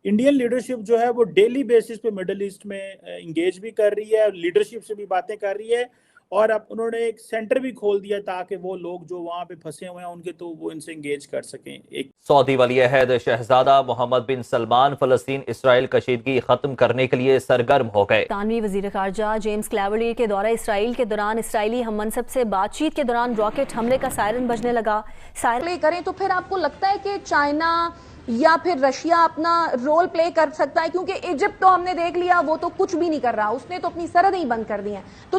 Indian leadership जो है वो डेली बेसिस पे मिडल ईस्ट में इंगेज भी कर रही है, लीडरशिप से भी बातें कर रही है, और अब उन्होंने एक सेंटर भी खोल दिया ताकि वो लोग जो वहां पे फंसे हुए हैं उनके, तो वो इनसे इंगेज कर सकें। एक सऊदी वली अहद शहजादा मोहम्मद बिन सलमान फलस्तीन इसराइल कशीदगी खत्म करने के लिए सरगर्म हो गए। बरतानवी वजीर खारजा जेम्स क्लेवरली के दौरा इसराइल के दौरान इसराइली हम मनसब से बातचीत के दौरान रॉकेट हमले का सायरन बजने लगा। सायरन प्ले करें तो फिर आपको लगता है कि चाइना या फिर रशिया अपना रोल प्ले कर सकता है? क्योंकि इजिप्ट तो हमने देख लिया, वो तो कुछ भी नहीं कर रहा, उसने तो अपनी सरहदें ही बंद कर दी हैं। तो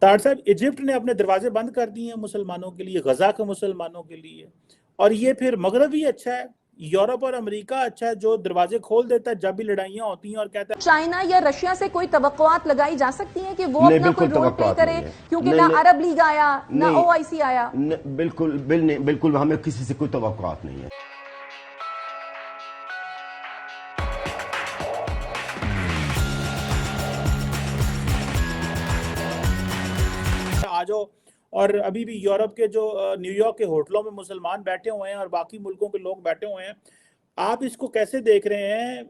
तार साहब, इजिप्ट ने अपने दरवाजे बंद कर दिए हैं मुसलमानों के लिए, गजा के मुसलमानों के लिए, और ये फिर मगरब भी अच्छा है, यूरोप और अमेरिका अच्छा है जो दरवाजे खोल देता है जब भी लड़ाइयां होती हैं और कहता है। चाइना या रशिया से कोई तवक्कुआत लगाई जा सकती है कि वो अपना कोई रोल प्ले करे? क्योंकि ना अरब लीग आया ना ओआईसी आया। बिल्कुल हमें किसी से कोई तवक्कुआत नहीं है। आ जाओ, और अभी भी यूरोप के जो न्यूयॉर्क के होटलों में मुसलमान बैठे हुए हैं और बाकी मुल्कों के लोग बैठे हुए हैं। आप इसको कैसे देख रहे हैं?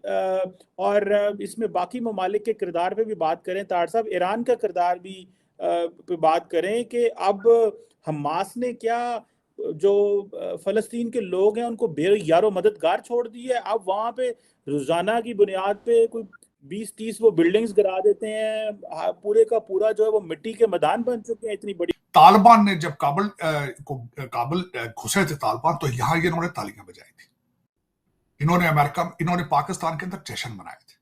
और इसमें बाकी ममालिक के किरदार पे भी बात करें तार साहब, ईरान का किरदार भी पे बात करें कि अब हमास ने क्या जो फलस्तीन के लोग हैं उनको यारो मददगार छोड़ दी है। अब वहां पे रोजाना की बुनियाद पे कोई 20-30 वो बिल्डिंग्स गिरा देते हैं, पूरे का पूरा जो है वो मिट्टी के मैदान बन चुके हैं, इतनी बड़ी। तालिबान ने जब काबुल घुसे थे तालिबान, तो यहां ये इन्होंने तालियां बजाई थी, इन्होंने पाकिस्तान के अंदर जश्न मनाए थे।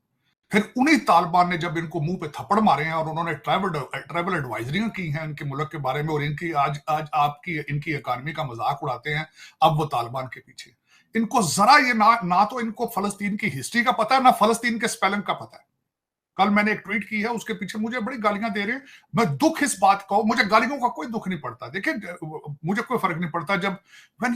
फिर उन्हीं तालिबान ने जब इनको मुंह पे थप्पड़ मारे हैं और उन्होंने ट्रैवल एडवाइजरियां की हैं इनके मुल्क के बारे में, और इनकी आज आपकी इनकी इकानमी का मजाक उड़ाते हैं, अब वो तालिबान के पीछे। इनको जरा ये ना तो इनको फलस्तीन की हिस्ट्री का पता है, ना फलस्तीन के स्पेलिंग का पता है। कल मैंने एक ट्वीट की है, उसके पीछे मुझे बड़ी गालियां दे रहे हैं। मैं दुख इस बात का, मुझे गालियों का कोई दुख नहीं पड़ता। देखिए, मुझे कोई फर्क नहीं पड़ता जब when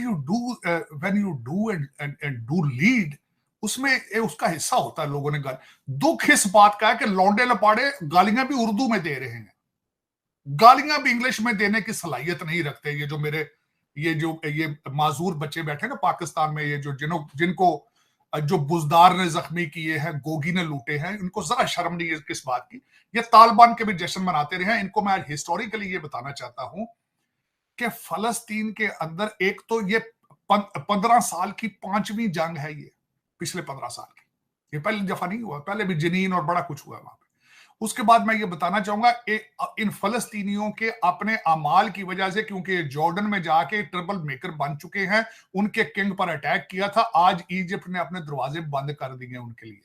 you do and do lead, उसमें उसका हिस्सा होता है लोगों ने दुख इस बात का है कि लौंडे लपाड़े गालियां भी उर्दू में दे रहे हैं, गालियां भी इंग्लिश में देने की सलाहियत नहीं रखते। ये माजूर बच्चे बैठे ना पाकिस्तान में, ये जो जिनको जो बुजदार ने जख्मी किए हैं, गोगी ने लूटे हैं, इनको जरा शर्म नहीं है किस बात की। ये तालिबान के भी जश्न मनाते रहे हैं। इनको मैं हिस्टोरिकली ये बताना चाहता हूं कि फलस्तीन के अंदर एक तो ये 15 साल की 5वीं जंग है, ये पिछले 15 साल की, ये पहली दफा नहीं हुआ, पहले भी जनीन और बड़ा कुछ हुआ वहां पे। उसके बाद मैं ये बताना चाहूंगा इन फलस्तीनियों के अपने अमाल की वजह से, क्योंकि जॉर्डन में जाके ट्रबल मेकर बन चुके हैं, उनके किंग पर अटैक किया था, आज इजिप्ट ने अपने दरवाजे बंद कर दिए उनके लिए।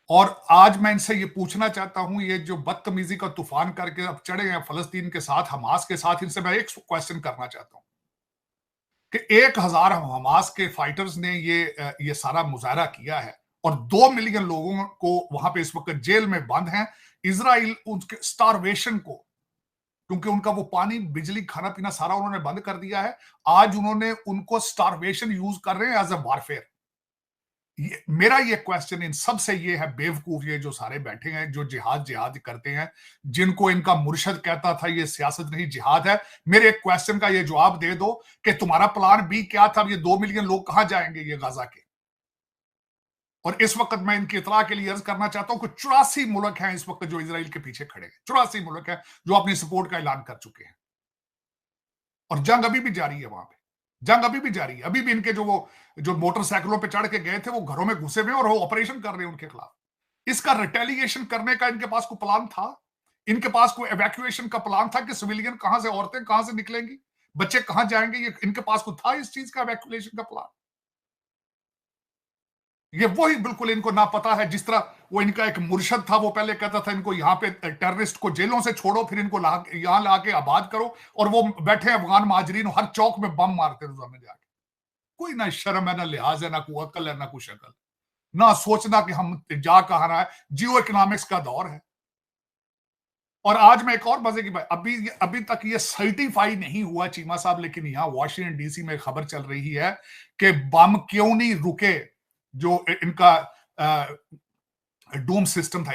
और आज मैं इनसे ये पूछना चाहता हूं, ये जो बदतमीजी का तूफान करके अब चढ़े हैं फलस्तीन के साथ, हमास के साथ, इनसे मैं एक क्वेश्चन करना चाहता हूं कि 1000 हमास के फाइटर्स ने ये सारा मुजाहरा किया है और 2 मिलियन लोगों को वहां पे इस वक्त जेल में बंद हैं। इजराइल उनके स्टारवेशन को, क्योंकि उनका वो पानी, बिजली, खाना पीना सारा उन्होंने बंद कर दिया है, आज उन्होंने उनको स्टारवेशन यूज कर रहे हैं एज ए वारफेयर। मेरा ये क्वेश्चन इन सब से ये है, बेवकूफ ये जो सारे बैठे हैं जो जिहाद करते हैं, जिनको इनका मुर्शद कहता था ये सियासत नहीं जिहाद है, मेरे एक क्वेश्चन का ये जवाब दे दो कि तुम्हारा प्लान बी क्या था? ये 2 मिलियन लोग कहां जाएंगे ये गाजा के? और इस वक्त मैं इनकी इतला के लिए अर्ज करना चाहता हूं कि 84 मुल्क हैं इस वक्त जो इजराइल के पीछे खड़े हैं, 84 मुल्क हैं जो अपनी सपोर्ट का ऐलान कर चुके हैं, और जंग अभी भी जारी है वहां पे, जंग अभी भी जारी है। अभी भी इनके जो मोटरसाइकिलों पे चढ़ के गए थे वो घरों में घुसे हुए और वो ऑपरेशन कर रहे हैं उनके खिलाफ। इसका रिटेलिएशन करने का इनके पास कोई प्लान था? इनके पास कोई एवैक्यूएशन का प्लान था कि सिविलियन कहां से, औरतें कहां से निकलेंगी, बच्चे कहां जाएंगे? ये इनके पास कोई था इस चीज का एवैक्यूएशन का प्लान? ये वही बिल्कुल इनको ना पता है, जिस तरह वो इनका एक मुर्शद था, वो पहले कहता था इनको यहाँ पे टेररिस्ट को जेलों से छोड़ो, फिर इनको यहां लाके आबाद करो, और वो बैठे अफगान महाजरीन हर चौक में बम मारते रोजाना जाके। कोई ना शर्म है, ना लिहाज है, ना कोई अकल है, ना कोई शक्ल, ना सोचना कि हम जा कहां रहा है। जियो इकोनॉमिक्स का दौर है। और आज मैं एक और मजे की बात, अभी तक ये सर्टिफाई नहीं हुआ चीमा साहब, लेकिन यहां वॉशिंगटन डीसी में खबर चल रही है कि बम क्यों नहीं रुके, जो इनका डूम सिस्टम था,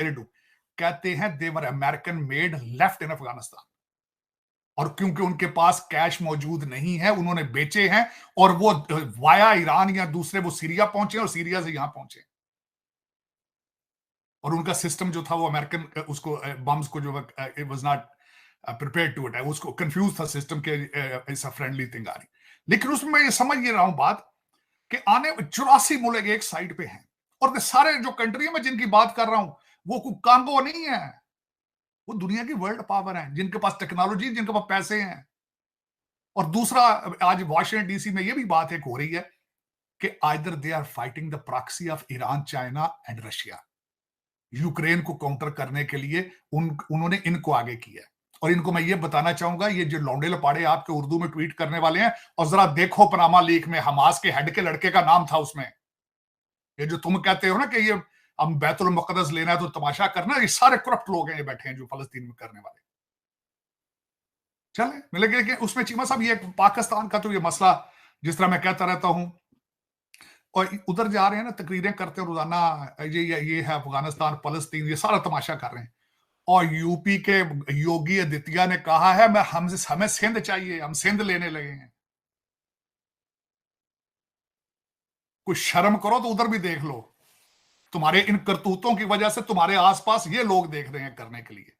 कहते हैं they were American made, left in Afghanistan. और क्योंकि उनके पास कैश मौजूद नहीं है उन्होंने बेचे हैं, और वो वाया ईरान या दूसरे वो सीरिया पहुंचे और सीरिया से यहां पहुंचे, और उनका सिस्टम जो था वो अमेरिकन उसको बम्स को जो it was not prepared to it, उसको कंफ्यूज था सिस्टम के इट्स अ फ्रेंडली थिंग आ रही। लेकिन उसमें मैं ये समझ ये रहा हूं बात कि आने 84 मुल्क एक साइड पे हैं, और सारे जो कंट्री में जिनकी बात कर रहा हूं वो कांगो नहीं है, वो दुनिया की वर्ल्ड पावर है, जिनके पास टेक्नोलॉजी, जिनके पास पैसे हैं। और दूसरा, आज वाशिंगटन डीसी में ये भी बात एक हो रही है कि either they are fighting the proxy of Iran, China and Russia. Ukraine को काउंटर करने के लिए उन्होंने इनको आगे किया। और इनको मैं ये बताना चाहूंगा, ये जो लौंडे लपाड़े आपके उर्दू में ट्वीट करने वाले हैं, और जरा देखो पनामा लीक में हमास के हेड के लड़के का नाम था उसमें। ये जो तुम कहते हो ना कि ये हम बैतुल मुक़द्दस लेना है तो तमाशा करना, ये सारे करप्ट लोग हैं ये बैठे हैं जो फलस्तीन में करने वाले। चले लेकिन उसमें चीमा साहब ये पाकिस्तान का तो ये मसला, जिस तरह मैं कहता रहता हूं, और उधर जा रहे हैं ना, तकरीरें करते हैं रोजाना, ये है अफगानिस्तान, फलस्तीन, ये सारा तमाशा कर रहे हैं। और यूपी के योगी आदित्य ने कहा है हमें सिंध चाहिए, हम सिंध लेने लगे हैं। कुछ शर्म करो तो उधर भी देख लो, तुम्हारे इन करतूतों की वजह से तुम्हारे आसपास ये लोग देख रहे हैं करने के लिए।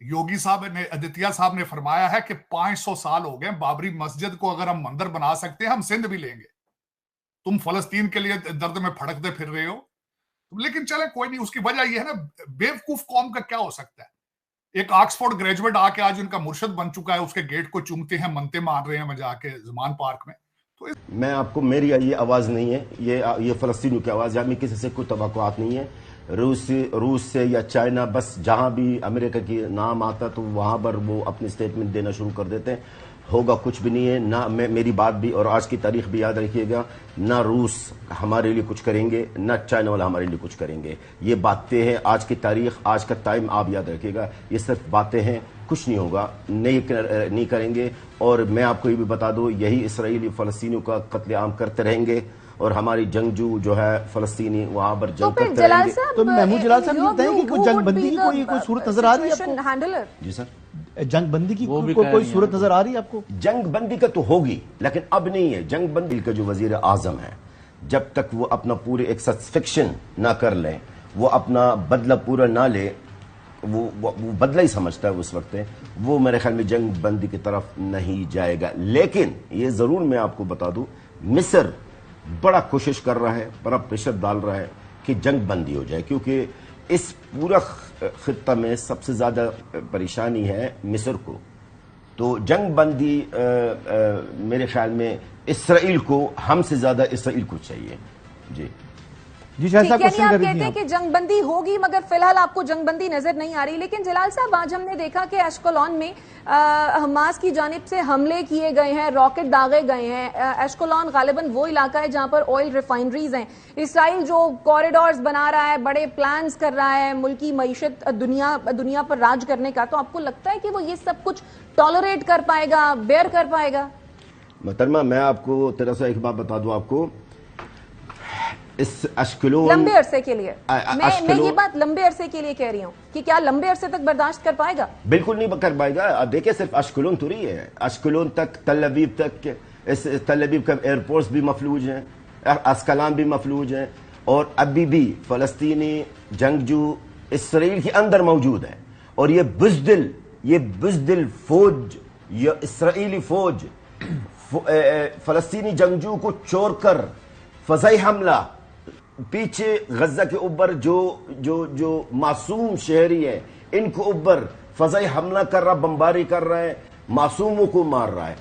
योगी साहब ने, आदित्य साहब ने फरमाया है कि 500 साल हो गए बाबरी मस्जिद को, अगर हम मंदिर बना सकते हैं हम सिंध भी लेंगे। तुम फलस्तीन के लिए दर्द में फड़कते फिर रहे हो, लेकिन चले कोई नहीं। उसकी वजह यह है ना, बेवकूफ कौम का क्या हो सकता है। एक ऑक्सफोर्ड ग्रेजुएट आके आज उनका मुर्शद बन चुका है, उसके गेट को चूमते हैं, मनते मान रहे हैं वहां जाके ज़मान पार्क में। तो मैं आपको, मेरी ये आवाज़ नहीं है, ये फ़लस्तीनियों की आवाज़ है। हमें किसी से कोई तवक्कुआत नहीं है, रूस से या चाइना, बस जहां भी अमेरिका की नाम आता तो वहां पर वो अपनी स्टेटमेंट देना शुरू कर देते हैं। होगा कुछ भी नहीं है ना। मेरी बात भी और आज की तारीख भी याद रखिएगा, ना रूस हमारे लिए कुछ करेंगे, ना चाइना वाला हमारे लिए कुछ करेंगे। ये बातें हैं, आज की तारीख, आज का टाइम आप याद रखिएगा। ये सिर्फ बातें हैं, कुछ नहीं होगा, नहीं करेंगे। और मैं आपको ये भी बता दूं, यही इसराइली फलस्तीनियों का कत्लेआम करते रहेंगे, और हमारी जंगजू जो है फलस्तीनी वहां पर जंग करते रहेंगे। तो महमूद जलाल साहब ये बताएं कि कोई जंगबंदी की कोई सूरत नजर आ रही है आपको? जी सर, जंगबंदी की कोई सूरत नजर आ रही है आपको? जंगबंदी का तो होगी, लेकिन अब नहीं है। जंगबंदी का जो वजीर आजम है, जब तक वो अपना पूरे एक सस्फिक्शन ना कर ले, वो अपना बदला पूरा ना ले, वो बदला ही समझता है उस वक्त, वो मेरे ख्याल में जंगबंदी की तरफ नहीं जाएगा। लेकिन ये जरूर मैं आपको बता दूं, मिस्र बड़ा कोशिश कर रहा है, बड़ा प्रेशर डाल रहा है कि जंग बंदी हो जाए, क्योंकि इस पूरा खित्ता में सबसे ज्यादा परेशानी है मिस्र को। तो जंग बंदी मेरे ख्याल में इसराइल को, हमसे ज्यादा इसराइल को चाहिए। जी जी, यानी आप कहते हैं कि जंगबंदी होगी, मगर फिलहाल आपको जंगबंदी नजर नहीं आ रही। लेकिन जलाल साहब, आज हमने देखा कि एशकोलॉन में हमास की जानिब से हमले किए गए हैं, रॉकेट दागे गए हैं। एशकोलॉन गालिबन वो इलाका है जहां पर ऑयल रिफाइनरीज हैं। इसराइल जो कॉरिडोर्स बना रहा है, बड़े प्लान्स कर रहा है मुल्की मईशत दुनिया पर राज करने का, तो आपको लगता है कि वो ये सब कुछ टॉलरेट कर पाएगा, बेयर कर पाएगा? मोहतरमा, मैं आपको तेरा सा एक बात बता दूं आपको, इस अश्कलोन लंबे अरसे के लिए, मैं ये बात लंबे अरसे के लिए कह रही हूँ कि क्या लंबे अरसे तक बर्दाश्त कर पाएगा? बिल्कुल नहीं कर पाएगा। देखिए, सिर्फ अश्कलोन तो नहीं है, अश्कलोन तक, तल अवीव तक, इस तल अवीव का एयरपोर्ट्स भी मफलूज हैं, अस्कलान भी मफलूज हैं, और अभी भी फलस्तीनी जंगजू इसराइल के अंदर मौजूद है। और ये बुज़दिल फौज, ये इसराइली फौज फलस्तीनी जंगजू को छोड़कर फज़ाई हमला, पीछे गजा के ऊपर जो मासूम शहरी है, इनको ऊपर फज़ाई हमला कर रहा, बमबारी कर रहा है, मासूमों को मार रहा है।